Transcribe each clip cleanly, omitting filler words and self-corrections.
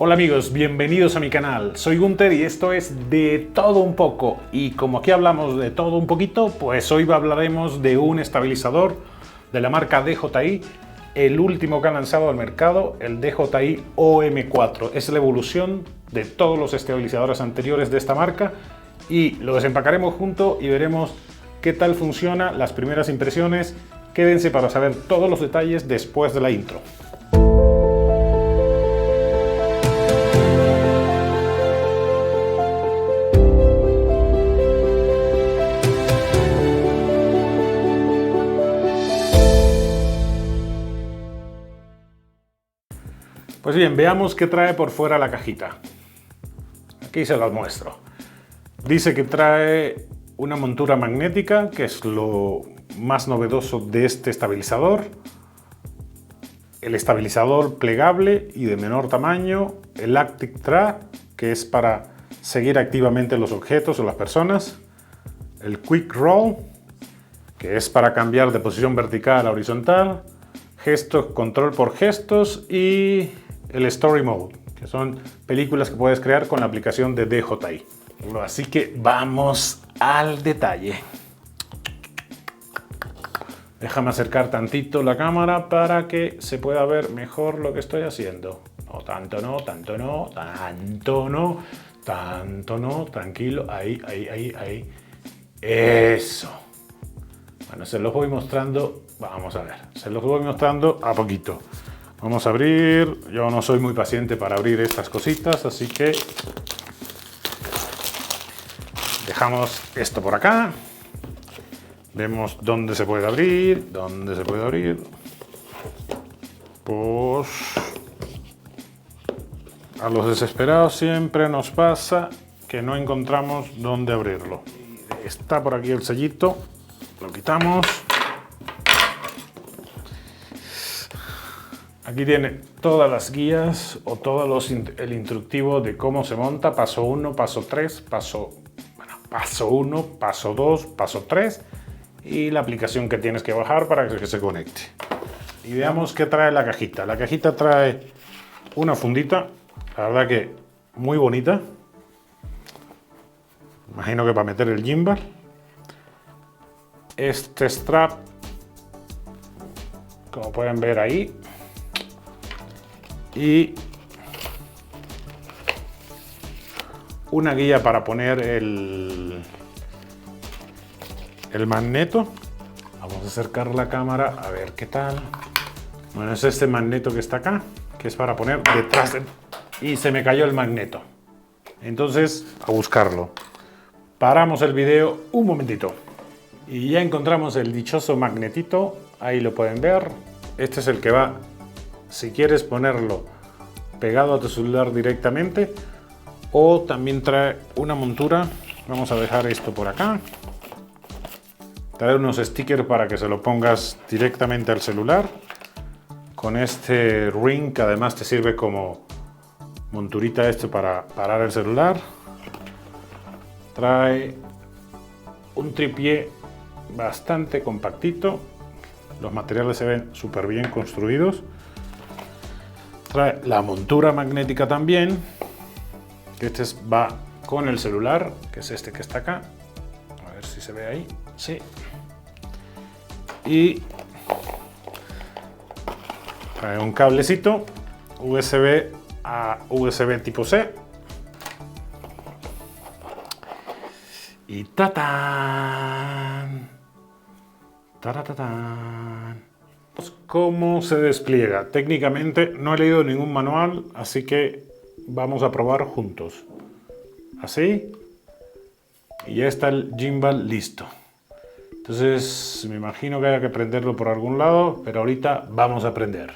Hola amigos, bienvenidos a mi canal. Soy Gunter y esto es De Todo Un Poco. Y como aquí hablamos de todo un poquito, pues hoy hablaremos de un estabilizador de la marca DJI, el último que han lanzado al mercado, el DJI OM4. Es la evolución de todos los estabilizadores anteriores de esta marca y lo desempacaremos juntos y veremos qué tal funciona, las primeras impresiones. Quédense para saber todos los detalles después de la intro. Pues bien, veamos qué trae por fuera la cajita. Aquí se las muestro. Dice que trae una montura magnética, que es lo más novedoso de este estabilizador. El estabilizador plegable y de menor tamaño. El Active Track, que es para seguir activamente los objetos o las personas. El Quick Roll, que es para cambiar de posición vertical a horizontal. Gestos, control por gestos y el Story Mode, que son películas que puedes crear con la aplicación de DJI. Así que vamos al detalle. Déjame acercar tantito la cámara para que se pueda ver mejor lo que estoy haciendo. No, tanto no, tanto no, tanto no, tanto no, tranquilo, ahí. Eso. Bueno, se los voy mostrando, vamos a ver, se los voy mostrando a poquito. Vamos a abrir, yo no soy muy paciente para abrir estas cositas, así que dejamos esto por acá. Vemos dónde se puede abrir, Pues a los desesperados siempre nos pasa que no encontramos dónde abrirlo. Está por aquí el sellito, lo quitamos. Aquí tiene todas las guías o el instructivo de cómo se monta, paso 1, paso 3, paso 1, paso 2, paso 3 y la aplicación que tienes que bajar para que se conecte. Y veamos qué trae la cajita. La cajita trae una fundita, la verdad que muy bonita. Imagino que para meter el gimbal. Este strap, como pueden ver ahí. Y una guía para poner el magneto. Vamos a acercar la cámara a ver qué tal. Bueno, es este magneto que está acá, que es para poner detrás y se me cayó el magneto. Entonces, a buscarlo. Paramos el video un momentito. Y ya encontramos el dichoso magnetito. Ahí lo pueden ver. Este es el que va, si quieres ponerlo pegado a tu celular directamente, o también trae una montura. Vamos a dejar esto por acá. Trae unos stickers para que se lo pongas directamente al celular. Con este ring que además te sirve como monturita para parar el celular. Trae un tripié bastante compactito. Los materiales se ven súper bien construidos. Trae la montura magnética también, que va con el celular, que es este que está acá. A ver si se ve ahí. Sí. Y trae un cablecito USB a USB tipo C. Y ¡tatán! ¡Taratatán! ¿Cómo se despliega? Técnicamente no he leído ningún manual, así que vamos a probar juntos. Así. Y ya está el gimbal listo. Entonces me imagino que haya que prenderlo por algún lado, pero ahorita vamos a prender.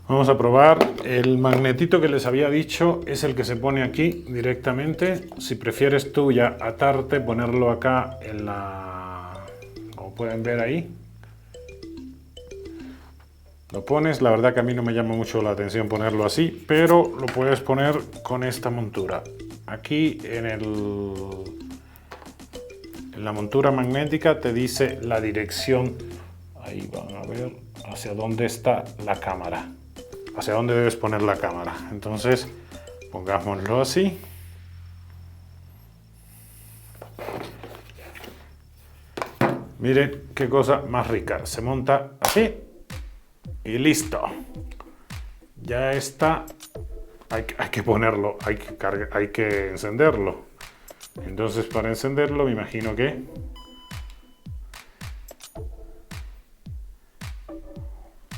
Vamos a probar. El magnetito que les había dicho es el que se pone aquí directamente. Si prefieres tú ya atarte, ponerlo acá en la... Como pueden ver ahí. Lo pones, la verdad que a mí no me llama mucho la atención ponerlo así, pero lo puedes poner con esta montura. Aquí en la montura magnética te dice la dirección. Ahí van a ver hacia dónde está la cámara. hacia dónde debes poner la cámara. Entonces, pongámoslo así. Miren qué cosa más rica. Se monta así y listo. Ya está. Hay que ponerlo, hay que encenderlo. Entonces, para encenderlo, me imagino que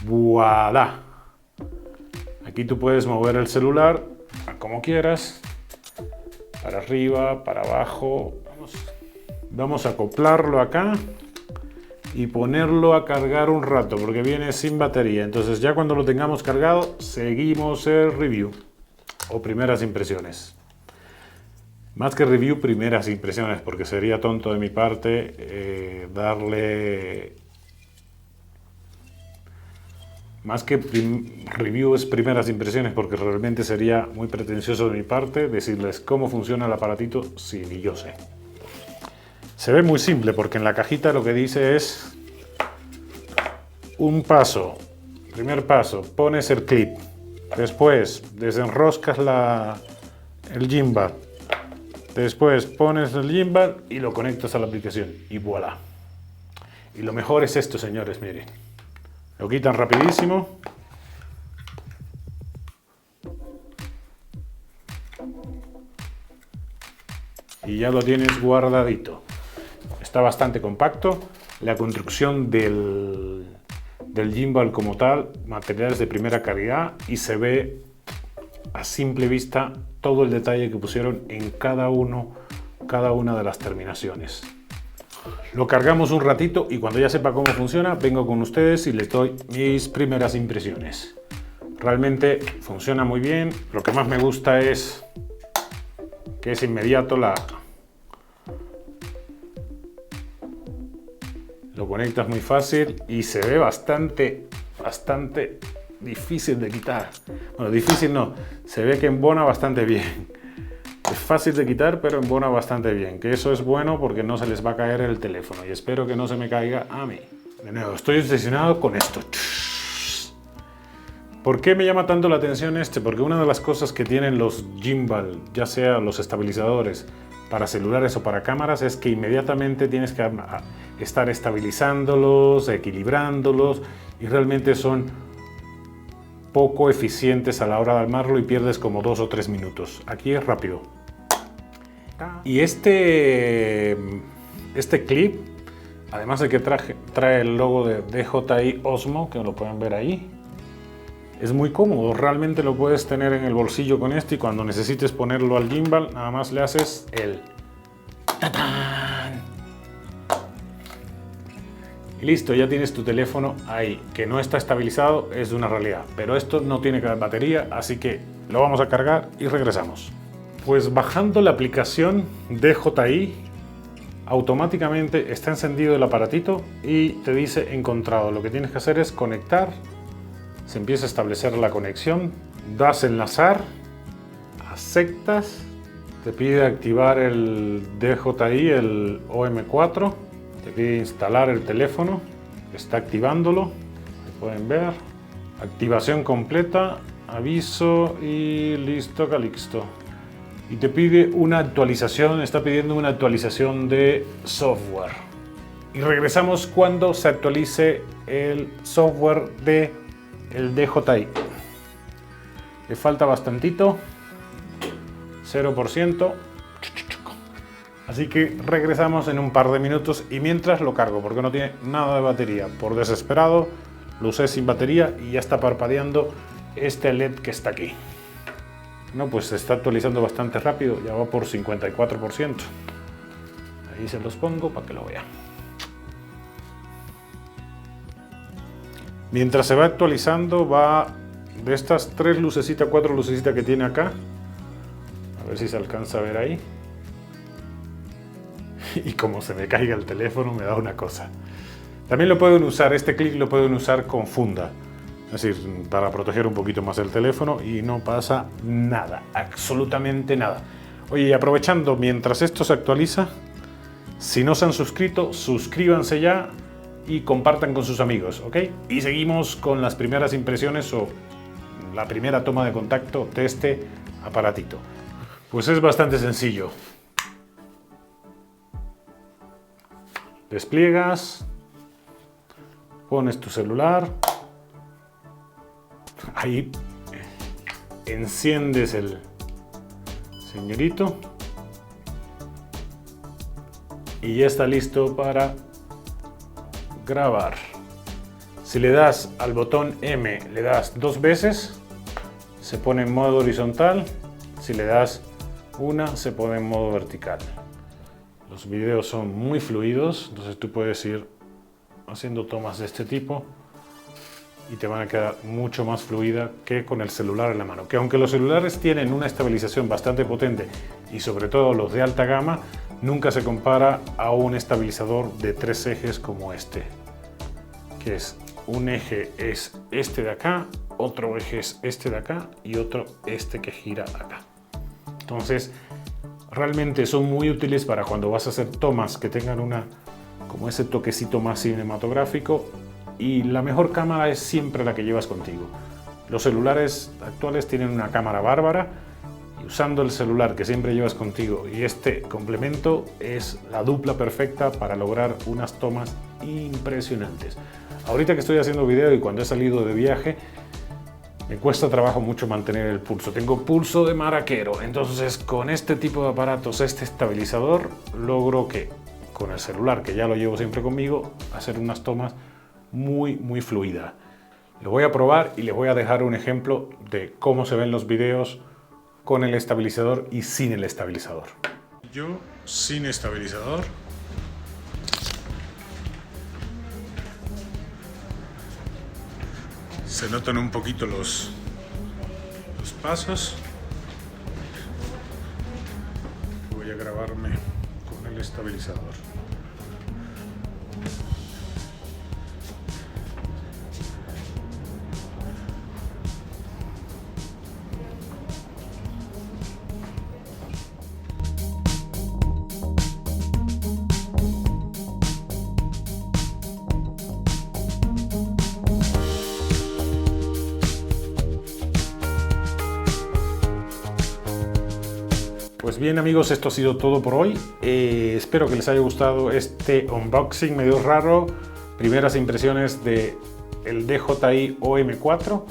¡voilá! Aquí tú puedes mover el celular como quieras, para arriba, para abajo. Vamos a acoplarlo acá y ponerlo a cargar un rato, porque viene sin batería. Entonces ya cuando lo tengamos cargado, seguimos el review o primeras impresiones. Más que review, primeras impresiones, porque sería tonto de mi parte darle... Más que review es primeras impresiones, porque realmente sería muy pretencioso de mi parte decirles cómo funciona el aparatito si ni yo sé. Se ve muy simple porque en la cajita lo que dice es un paso. Primer paso, pones el clip. Después desenroscas el gimbal. Después pones el gimbal y lo conectas a la aplicación. Y voilà. Y lo mejor es esto, señores, miren. Lo quitan rapidísimo. Y ya lo tienes guardadito. Está bastante compacto. La construcción del gimbal como tal, materiales de primera calidad, y se ve a simple vista todo el detalle que pusieron en cada una de las terminaciones. Lo cargamos un ratito y cuando ya sepa cómo funciona, vengo con ustedes y les doy mis primeras impresiones. Realmente funciona muy bien. Lo que más me gusta es que es inmediato lo conectas muy fácil y se ve bastante difícil de quitar. Bueno, difícil no, se ve que embona bastante bien. Es fácil de quitar, pero embona bastante bien, que eso es bueno porque no se les va a caer el teléfono y espero que no se me caiga a mí. De nuevo, estoy obsesionado con esto. ¿Por qué me llama tanto la atención este? Porque una de las cosas que tienen los gimbal, ya sea los estabilizadores para celulares o para cámaras, es que inmediatamente tienes que estar estabilizándolos, equilibrándolos, y realmente son poco eficientes a la hora de armarlo y pierdes como 2 o 3 minutos. Aquí es rápido. Y este clip, además de que trae el logo de DJI Osmo, que lo pueden ver ahí, es muy cómodo. Realmente lo puedes tener en el bolsillo con este y cuando necesites ponerlo al gimbal, nada más le haces el ¡tatán! Y listo, ya tienes tu teléfono ahí. Que no está estabilizado es una realidad, pero esto no tiene batería, así que lo vamos a cargar y regresamos. Pues bajando la aplicación DJI, automáticamente está encendido el aparatito y te dice encontrado. Lo que tienes que hacer es conectar. Se empieza a establecer la conexión, das enlazar, aceptas, te pide activar el DJI, el OM4, te pide instalar el teléfono, está activándolo, ahí pueden ver, activación completa, aviso y listo, calixto. Y te pide una actualización, está pidiendo una actualización de software. Y regresamos cuando se actualice el software de el DJI. Le falta bastantito, 0%. Así que regresamos en un par de minutos y mientras lo cargo porque no tiene nada de batería. Por desesperado lo usé sin batería y ya está parpadeando este LED que está aquí. No, pues se está actualizando bastante rápido, ya va por 54%. Ahí se los pongo para que lo vean. Mientras se va actualizando, va de estas 3 lucecitas, 4 lucecitas que tiene acá. A ver si se alcanza a ver ahí. Y como se me caiga el teléfono, me da una cosa. También lo pueden usar, este clip lo pueden usar con funda. Es decir, para proteger un poquito más el teléfono y no pasa nada, absolutamente nada. Oye, y aprovechando, mientras esto se actualiza, si no se han suscrito, suscríbanse ya y compartan con sus amigos, ¿ok? Y seguimos con las primeras impresiones o la primera toma de contacto de este aparatito. Pues es bastante sencillo. Despliegas, pones tu celular, ahí enciendes el señorito y ya está listo para grabar. Si le das al botón M, le das 2 veces, se pone en modo horizontal. Si le das una, se pone en modo vertical. Los videos son muy fluidos, entonces tú puedes ir haciendo tomas de este tipo y te van a quedar mucho más fluida que con el celular en la mano. Que aunque los celulares tienen una estabilización bastante potente y sobre todo los de alta gama, nunca se compara a un estabilizador de 3 ejes como este, que es un eje es este de acá, otro eje es este de acá y otro este que gira acá. Entonces realmente son muy útiles para cuando vas a hacer tomas que tengan como ese toquecito más cinematográfico, y la mejor cámara es siempre la que llevas contigo. Los celulares actuales tienen una cámara bárbara y usando el celular que siempre llevas contigo y este complemento es la dupla perfecta para lograr unas tomas impresionantes. Ahorita que estoy haciendo video y cuando he salido de viaje me cuesta trabajo mucho mantener el pulso. Tengo pulso de maraquero, entonces con este tipo de aparatos, este estabilizador, logro que con el celular, que ya lo llevo siempre conmigo, hacer unas tomas muy fluidas. Lo voy a probar y les voy a dejar un ejemplo de cómo se ven los videos con el estabilizador y sin el estabilizador. Yo sin estabilizador. Se notan un poquito los pasos. Voy a grabarme con el estabilizador. Pues bien amigos, esto ha sido todo por hoy. Espero que les haya gustado este unboxing medio raro, primeras impresiones de el DJI OM4,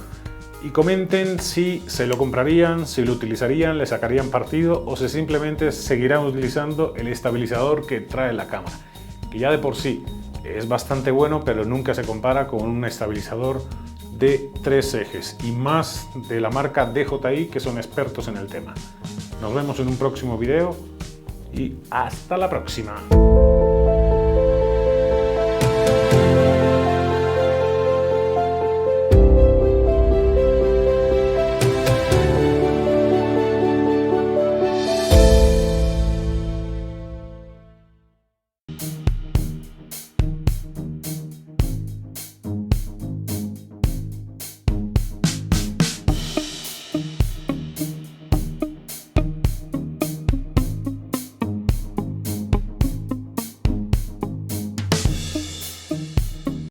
y comenten si se lo comprarían, si lo utilizarían, le sacarían partido o si simplemente seguirán utilizando el estabilizador que trae la cámara, que ya de por sí es bastante bueno, pero nunca se compara con un estabilizador de 3 ejes y más de la marca DJI, que son expertos en el tema. Nos vemos en un próximo video y hasta la próxima.